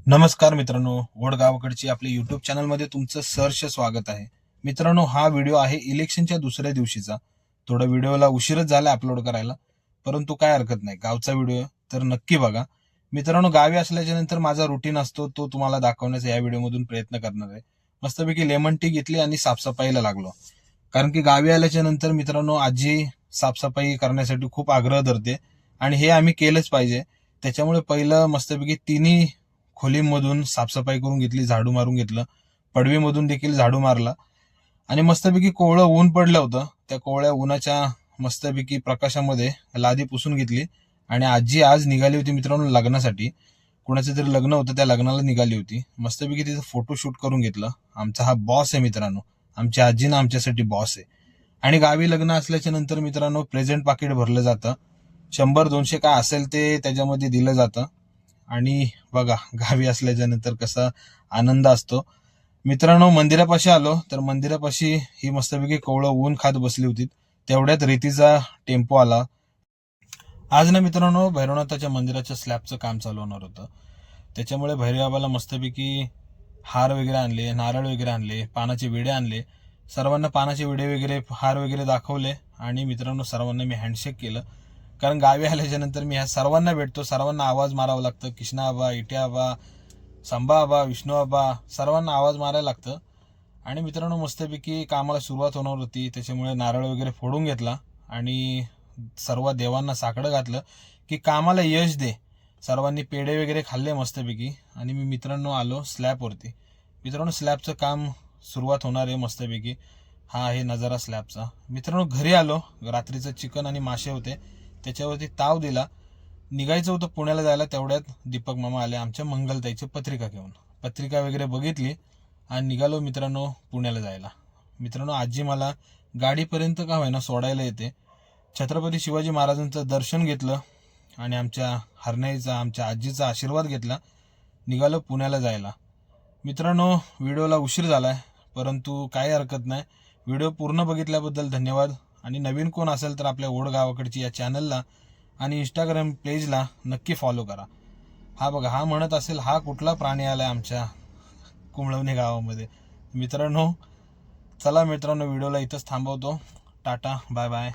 नमस्कार मित्रांनो, ओढ गावाकडची आपल्या युट्यूब चॅनलमध्ये तुमचं सहर्ष स्वागत आहे. मित्रांनो, हा व्हिडिओ आहे इलेक्शनच्या दुसऱ्या दिवशीचा. थोडा व्हिडिओला उशीरच झाला अपलोड करायला, परंतु काय हरकत नाही. गावचा व्हिडिओ तर नक्की बघा. मित्रांनो, गावी असल्याच्या नंतर माझा रुटीन असतो, तो तुम्हाला दाखवण्याचा या व्हिडिओमधून प्रयत्न करणार आहे. मस्तपैकी लेमन टी घेतली आणि साफसफाईला लागलो. कारण की गावी आल्याच्या नंतर मित्रांनो, आजी साफसफाई करण्यासाठी खूप आग्रह धरते आणि हे आम्ही केलंच पाहिजे. त्याच्यामुळे पहिलं मस्तपैकी तिन्ही खोलीमधून साफसफाई करून घेतली, झाडू मारून घेतलं. पडवीमधून देखील झाडू मारला आणि मस्तपैकी कोवळं ऊन पडलं होतं. त्या कोवळ्या उन्हाच्या मस्तपैकी प्रकाशामध्ये लादी पुसून घेतली आणि आजी आज निघाली होती मित्रांनो लग्नासाठी. कुणाचं तरी लग्न होतं, त्या लग्नाला निघाली होती. मस्तपैकी तिचं फोटोशूट करून घेतलं. आमचा हा बॉस आहे मित्रांनो. आमच्या आजीनं आमच्यासाठी बॉस आहे. आणि गावी लग्न असल्याच्या नंतर मित्रांनो प्रेझेंट पाकिट भरलं जातं. 100-200 काय असेल ते त्याच्यामध्ये दिलं जातं. आणि बघा गावी असल्याच्या नंतर कसा आनंद असतो. मित्रांनो, मंदिरापाशी आलो तर मंदिरापाशी ही मस्तपैकी कोवळं ऊन खात बसली होती. तेवढ्यात रेतीचा टेम्पो आला. आज ना मित्रांनो, भैरवनाथाच्या मंदिराच्या स्लॅबचं काम चालू होणार होतं. त्याच्यामुळे भैरवाबाला मस्तपैकी हार वगैरे आणले, नारळ वगैरे आणले, पानाचे विडे आणले. सर्वांना पानाचे विडे वगैरे, हार वगैरे दाखवले आणि मित्रांनो सर्वांना मी हँडशेक केलं. कारण गावी आल्याच्या नंतर मी ह्या सर्वांना भेटतो, सर्वांना आवाज मारावं लागतं. कृष्णा आबा, इटे आबा, संभा आबा, विष्णू आबा, सर्वांना आवाज मारायला लागतं. आणि मित्रांनो मस्तपैकी कामाला सुरुवात होणार होती, त्याच्यामुळे नारळ वगैरे फोडून घेतला आणि सर्व देवांना साकडं घातलं की कामाला यश दे. सर्वांनी पेढे वगैरे खाल्ले मस्तपैकी आणि मी मित्रांनो आलो स्लॅबवरती. मित्रांनो, स्लॅबचं काम सुरुवात होणार आहे मस्तपैकी. हा आहे नजारा स्लॅबचा. मित्रांनो, घरी आलो. रात्रीचं चिकन आणि मासे होते, त्याच्यावरती ताव दिला. निघायचं होतं पुण्याला जायला, तेवढ्यात दीपक मामा आले आमच्या मंगलताईची पत्रिका घेऊन. पत्रिका वगैरे बघितली आणि निघालो मित्रांनो पुण्याला जायला. मित्रांनो, आजी मला गाडीपर्यंत का होईना सोडायला येते. छत्रपती शिवाजी महाराजांचं दर्शन घेतलं आणि आमच्या हरणाईचा, आमच्या आजीचा आशीर्वाद घेतला. निघालो पुण्याला जायला. मित्रांनो, व्हिडिओला उशीर झालाय, परंतु काही हरकत नाही. व्हिडिओ पूर्ण बघितल्याबद्दल धन्यवाद. आणि नवीन कोण असेल तर आपल्या ओढ गावाकडची या चॅनलला आणि इंस्टाग्राम पेजला नक्की फॉलो करा. हा बघा, हा म्हणत असेल हा कुठला प्राणी आलाय आमच्या कुंभळवणी गावामध्ये. मित्रांनो, चला मित्रांनो, व्हिडिओला इथंच थांबवतो. Tata, bye bye.